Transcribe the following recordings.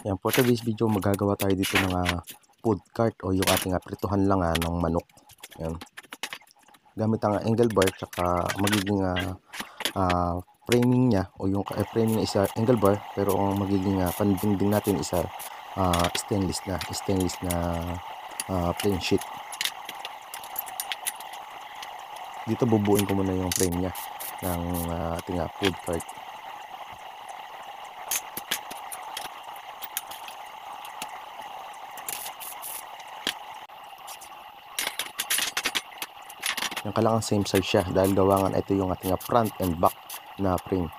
Yan, for today's video, magagawa tayo dito ng food cart o yung ating prituhan lang ng manok. Yan. Gamit ang angle bar, tsaka magiging framing niya o yung framing niya isa angle bar, pero ang magiging pandingding natin isa stainless na plain sheet. Dito bubuin ko muna yung frame niya ng ating food cart. Yung kailangan same size siya dahil gawangan ito yung ating front and back na frame.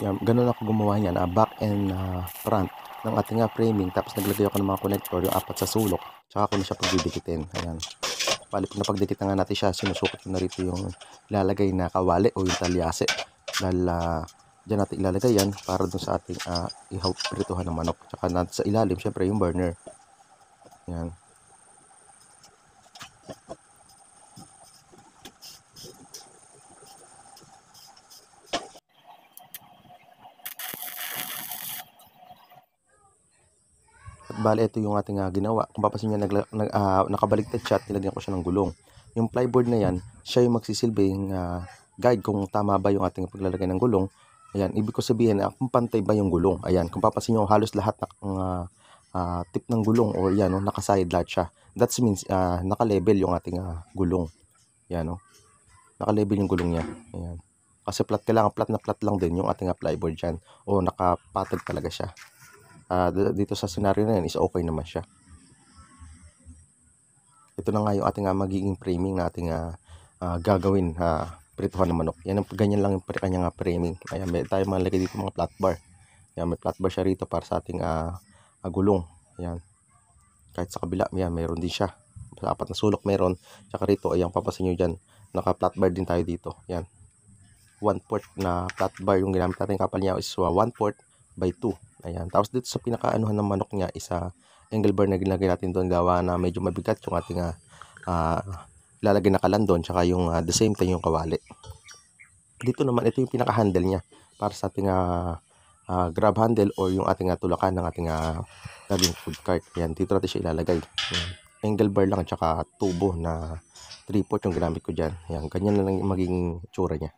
Yan, ganun ako gumawa niyan, back and front ng ating framing. Tapos naglagay ako ng mga connector, yung apat sa sulok, tsaka ako na siya pagdidikitin. Ayan. Pag napagdikitan nga natin siya, sinusukot ko na rito yung ilalagay na kawali o yung talyase. Dahil dyan natin ilalagay yan para dun sa ating prituhan ng manok. Tsaka natin sa ilalim, syempre yung burner. Ayan. At bali, ito yung ating ginawa. Kung papasin nyo, nakabaligtad siya at nilagyan ko siya ng gulong. Yung plyboard na yan, siya yung magsisilbing guide kung tama ba yung ating paglalagay ng gulong. Ayan, ibig ko sabihin kung pantay ba yung gulong. Ayan, kung papasin nyo, halos lahat ng tip ng gulong o yan, nakaside lahat siya. That means naka-level yung ating gulong. Yan, naka-level yung gulong niya. Ayan. Kasi kailangan flat na flat lang din yung ating plyboard dyan. O nakapatag talaga siya. Dito sa scenario na yan is okay naman siya. Ito na nga yung ating magiging framing na ating gagawin prituhan ng manok. Yan, ganyan lang yung kanyang framing. Ayan, may tayo malagay dito mga flat bar. Ayan, may flat bar siya rito para sa ating gulong. Ayan. Kahit sa kabila, yan, mayroon din siya. Sa apat na sulok meron. Tsaka rito, ayan, papasin nyo dyan. Naka flat bar din tayo dito. Ayan. 1/4 na flat bar yung ginamit natin. Kapal niya is 1/4 by 2. Ayan. Tapos dito sa pinakaanuhan ng manok niya isa angle bar na ginagay natin doon, gawa na medyo mabigat yung ating lalagay na kalan doon, tsaka yung the same time yung kawali. Dito naman ito yung pinaka-handle niya para sa ating grab handle o yung ating tulakan ng ating gagawing food cart. Ayan, dito natin siya ilalagay. Ayan. Angle bar lang at tsaka tubo na 3/4 yung ginamit ko dyan. Ayan, ganyan na lang yung magiging tsura niya.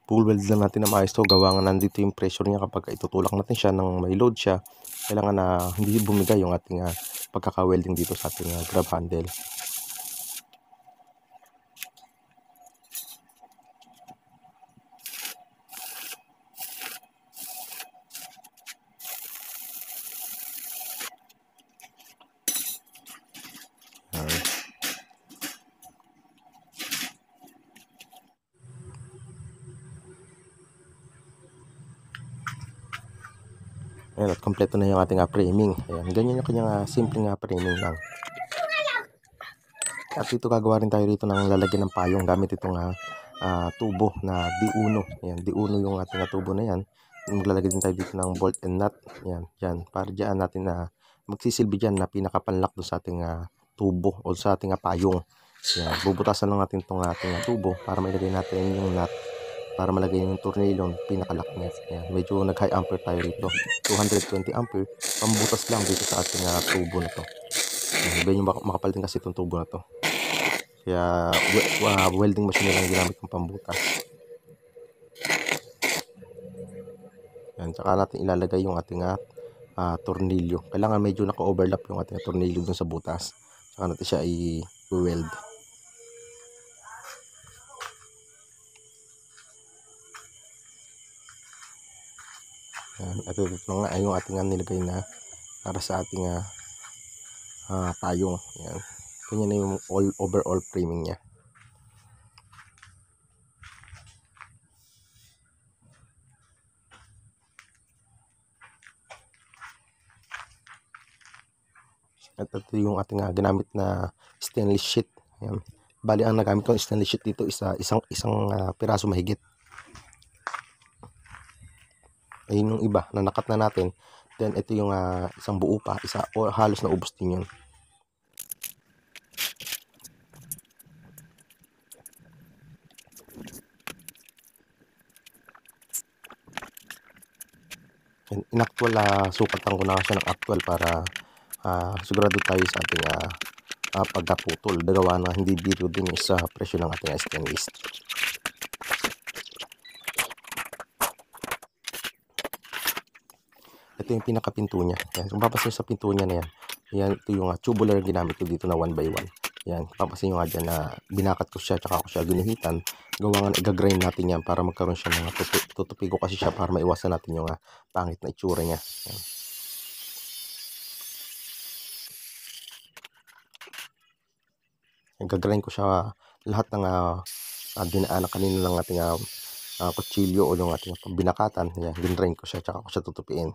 Full weld lang natin na maayos to, gawa nga nandito yung pressure niya. Kapag itutulak natin siya nang may load siya, kailangan na hindi bumigay yung ating pagkaka-welding dito sa ating grab handle. Ayan, at kompleto na yung ating framing. Ayan, ganyan yung kanyang simpleng framing lang. At dito gagawa rin tayo rito ng lalagyan ng payong gamit itong tubo na D1. Ayan, D1 yung ating tubo na yan. Maglalagay din tayo dito ng bolt and nut. Ayan, dyan. Para dyan natin magsisilbi dyan na pinakapanlock do sa ating tubo o sa ating payong. Ayan, bubutasan lang natin itong ating tubo para mailagay natin yung nut. para malagay yung tornilyo, pinakalock niya. Yan. Medyo nag-high ampere tayo rito. 220 ampere. Pambutas lang dito sa ating tubo na to. Medyo makapal din kasi itong tubo na to. Kaya welding machine na lang ginamit kong pambutas. Yan. Tsaka natin ilalagay yung ating tornilyo. Kailangan medyo naka-overlap yung ating tornilyo dun sa butas. Tsaka natin siya i-weld. At ito nga ay yung ating nilagay na para sa ating payong. Yan. Ganyan na yung overall framing niya. At ito yung ating ginamit na stainless sheet. Yan. Bali ang nagamit ko stainless sheet dito is isang piraso mahigit. Ayun yung iba na nakat na natin. Then ito yung isang buo pa, o halos na ubos din yun. In-actual sukatan ko na siya ng actual para sigurado tayo sa ating pagkaputol. Dagawa na hindi biro din sa presyo ng ating stainless. Ito yung pinakapinto niya. Yan. Kung papasin sa pinto niya na yan, ito yung tubular ginamit ko dito na 1x1. Yan, papasin nyo nga dyan na binakat ko siya, tsaka ko siya ginuhitan. Gawa nga, i-grind natin yan para magkaroon siya ng tutupi ko kasi siya para maiwasan natin yung pangit na itsura niya. Yan. I-grind ko siya lahat ng dinaanan kanina ng ating kutsilyo o yung ating binakatan. Yan, ginrind ko siya, tsaka ko siya tutupiin.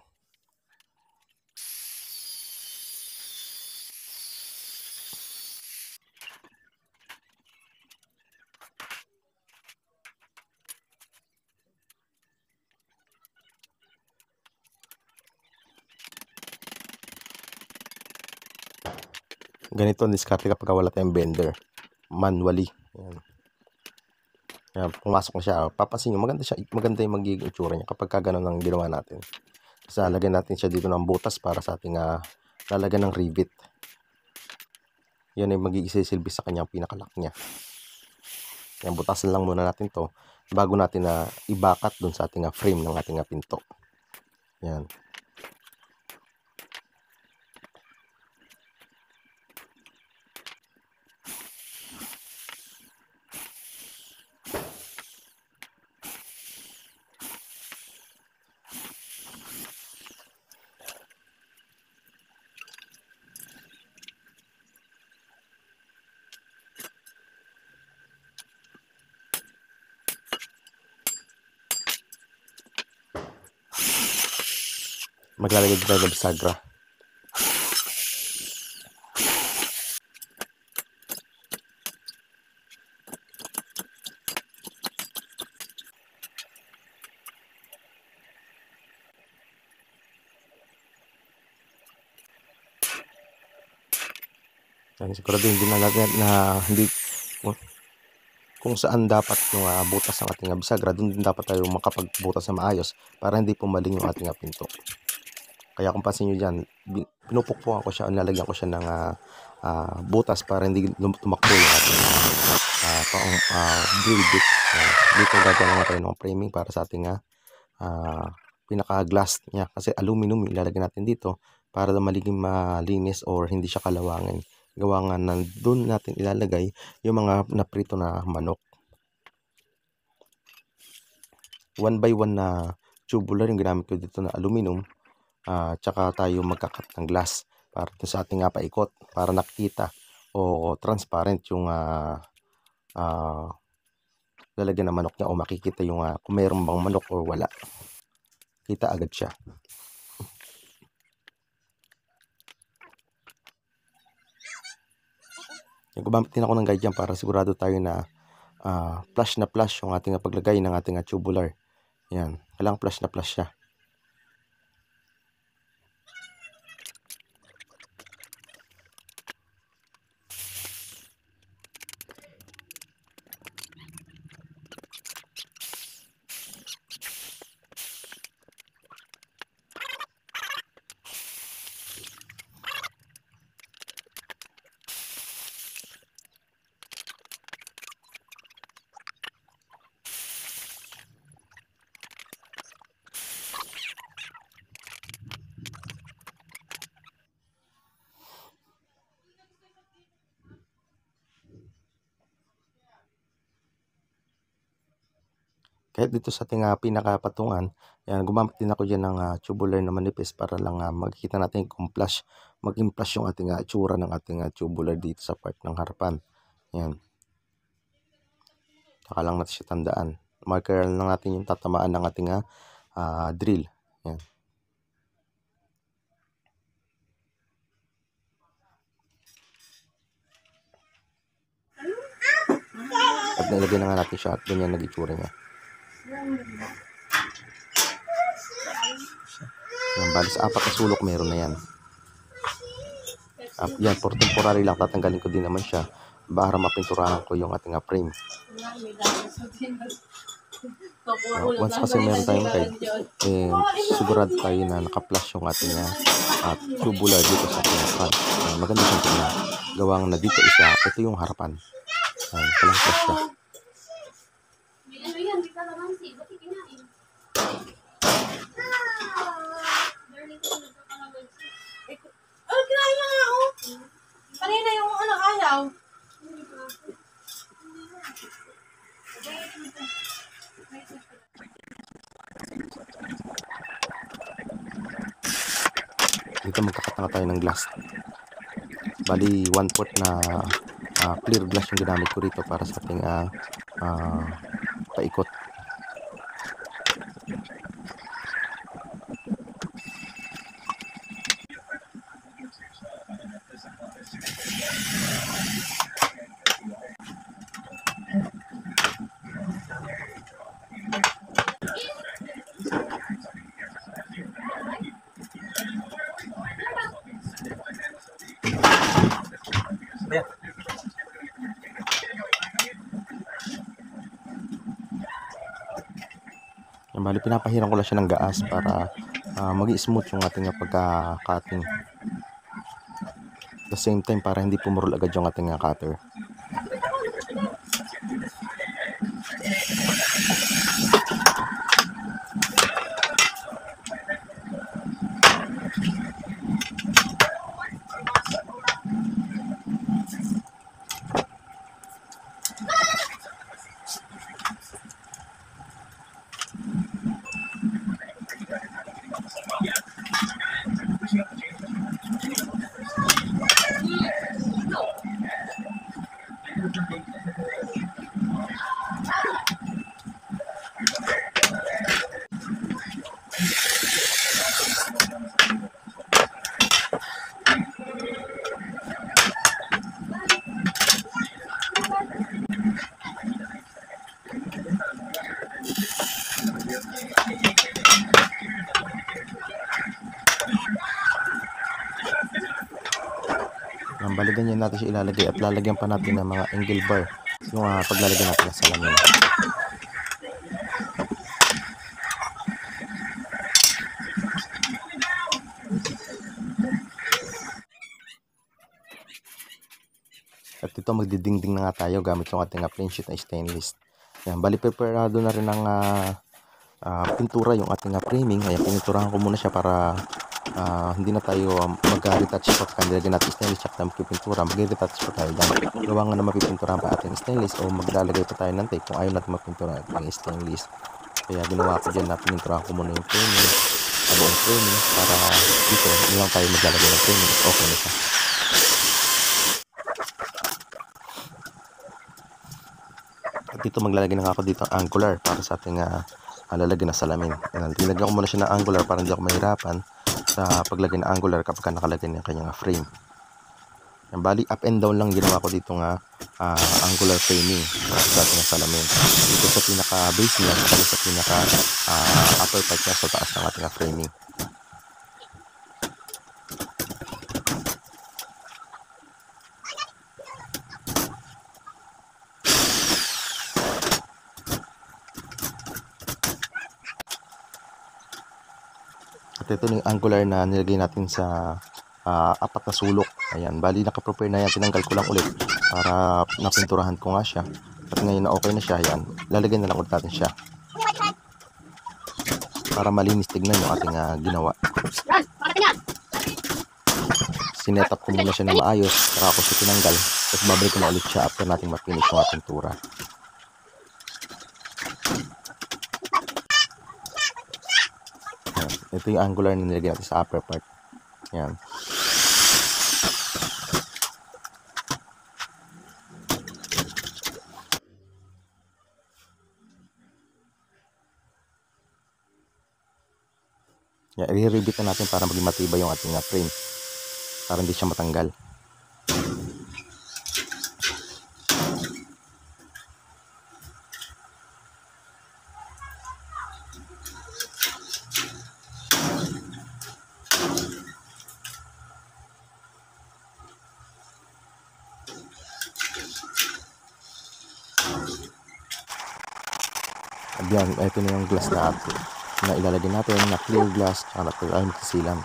Ganito ang diskarte kapag wala tayong bender. Manually. Yan. Yan, pumasok na siya. Papansin nyo, maganda yung magiging itsura niya kapag gano'n ang ginawa natin. Kasi lalagyan natin siya dito ng butas para sa ating lalagyan ng rivet. Yan ay mag-iisilbi sa kanyang pinakalock niya. Yan, butasan lang muna natin to bago natin ibakat dun sa ating frame ng ating pinto. Yan. Maglalagay tayo ng bisagra. Siguraduhin din natin na hindi kung saan dapat yung butas ng ating bisagra, doon din dapat tayo makapagbutas na maayos para hindi pumaling yung ating pinto. Kaya kung pansin nyo dyan, pinupukpukan ko siya, nilalagyan ko siya ng butas para hindi tumakbo yung ating drill bit. Dito gagawin natin tayo ng framing para sa ating pinaka-glass niya. Kasi aluminum ilalagay natin dito para maliging malinis or hindi siya kalawangin. Gawa nga na doon natin ilalagay yung mga naprito na manok. 1x1 na tubular yung ginamit ko dito na aluminum. Tsaka tayo magkakat ng glass para sa ating paikot para nakita o transparent yung lalagyan ng manok niya o makikita yung kung mayroon bang manok o wala. Kita agad siya. Gumamit din ako ng guide dyan para sigurado tayo na flush na flush yung ating paglagay ng ating tubular. Yan, kailangan flush na flush siya. Kahit dito sa ating pinakapatungan, yan, gumamit din ako dyan ng tubular na manipis para lang makikita natin kung maging flush yung ating itsura ng ating tubular dito sa part ng harapan. Yan. Saka lang natin siya tandaan. Marker lang natin yung tatamaan ng ating drill. Yan. At nilagay na nga natin siya at ganyan nag-itsura niya. Yan, bali sa 4 na sulok meron na yan. Yan, for temporary lang, tatanggalin ko din naman siya para mapinturahan ko yung ating frame. Once kasi meron tayong guide, sigurado tayo na naka-flush yung ating tubular dito sa ating front. Maganda siyang tingnan. Gawang na dito ito yung harapan. Walang flush siya. Kanina yung ayaw. Dito magkakatanga tayo ng glass. Bali 1/4 na clear glass yung ginamit ko rito para sa ating paikot. Bali pinapahiran ko lang siya ng gaas para mag-smooth yung ating pagka-cutting. At the same time para hindi pumurol agad yung ating cutter. Bali ganyan natin siya ilalagay at lalagyan pa natin ng mga angle bar yung paglalagay natin ng salamin. At ito magdidingding na nga tayo gamit yung ating plain sheet na stainless. Yan, bali preparado na rin ng pintura yung ating framing. Ayan, pininturahan ko muna siya para hindi na tayo mag-retouch pagka nilagyan natin stainless at magpipintura. Mag-retouch pa tayo dyan. Gawa nga na mapipinturahan pa ating stainless o maglalagay pa tayo ng tape kung ayaw natin magpintura ating stainless. Kaya ginawa ko dyan na pininturahan ko muna yung framing, buong framing para dito nilang tayo maglalagay ng framing. Okay na siya. At dito maglalagay na ako dito ang angular para sa ating lalagyan na salamin. Tinagyan ko muna siya ng angular para hindi ako mahirapan sa paglagay ng angular kapag nakalagay na yung kanyang frame. Yan, bali up and down lang ginawa ko dito nga angular framing para sa ating salamin. Dito sa pinaka base niya at sa pinaka upper part niya sa taas ng ating framing. At ito yung angular na nilagay natin sa 4 na sulok. Ayan, bali naka-prepare na yan. Tinanggal ko lang ulit para napinturahan ko nga siya. At ngayon na okay na siya, ayan, lalagyan na lang ulit natin siya para malinis tignan yung ating ginawa. Sinetap ko muna siya na maayos, saka ako siya tinanggal. Tapos babalik ko na ulit siya after natin mapinish yung ating tura. Ito yung angular na nilagyan natin sa upper part. Yan. Yan, i-repeat na natin para maging matibay yung ating frame. Para hindi siya matanggal. Yan, ito na yung glass na ilalagay natin na clear glass at ay magsilang.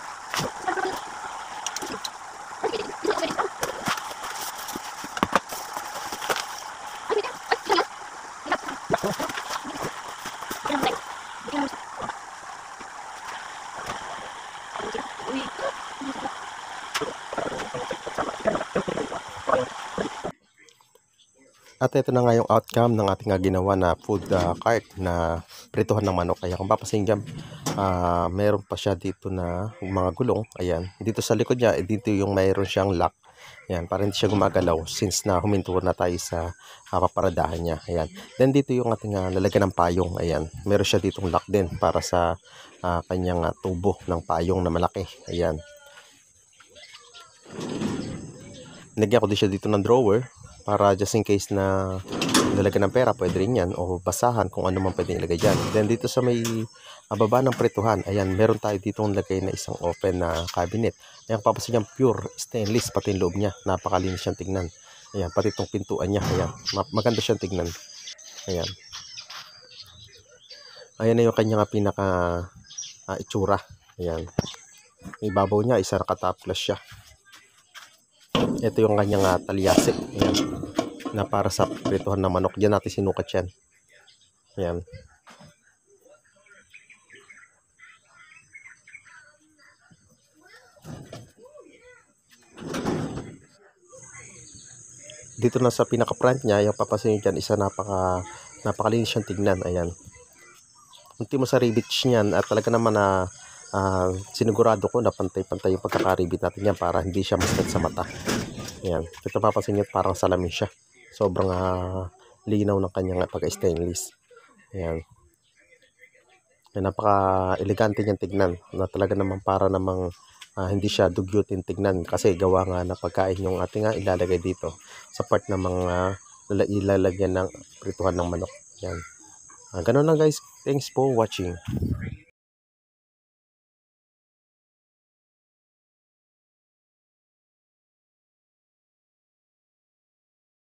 At ito na nga yung outcome ng ating ginawa na food cart na prituhan ng manok. Kaya kung papasin dyan, meron pa siya dito na mga gulong. Ayan, dito sa likod niya, dito yung mayroon siyang lock. Ayan, para hindi siya gumagalaw since na huminto na tayo sa paparadahan niya. Ayan, then dito yung ating lalagyan ng payong. Ayan, meron siya ditong lock din para sa kanyang tubo ng payong na malaki. Ayan, nilagyan ko din siya dito ng drawer para just in case na lalagyan ng pera, pwede rin yan, o basahan kung ano man pwede ilagay dyan. Then dito sa may baba ng prituhan, ayan, meron tayo dito lagay na isang open na cabinet. Ayan, papasin niyang pure stainless, pati yung loob niya, napakalinis siyang tignan. Ayan, pati itong pintuan niya, ayan, maganda siyang tignan. Ayan, ayan na yung kanyang pinaka itsura. Ayan, ibabaw niya, isa nakataplas siya. Ito yung kanyang talyasik. Ayan, na para sa prituhan ng manok. Diyan natin sinukat yan. Ayan. Dito na sa pinaka-front niya, yung papasin dyan, isa napakalinis siyang tignan. Ayan. Unti mo sa rivets niyan at talaga naman na sinigurado ko na pantay-pantay yung pagkakaribit natin yan para hindi siya masakit sa mata. Ayan. Ito papasin niyo, parang salamin siya. Sobrang linaw ng kanyang pagka-stainless. Ayan. Napaka-elegante niyang tignan na talaga naman para namang hindi siya dugyutin tignan kasi gawa nga na pagkain yung ating ilalagay dito sa part ng mga ilalagyan ng prituhan ng manok. Ayan. Ganun lang guys. Thanks for watching.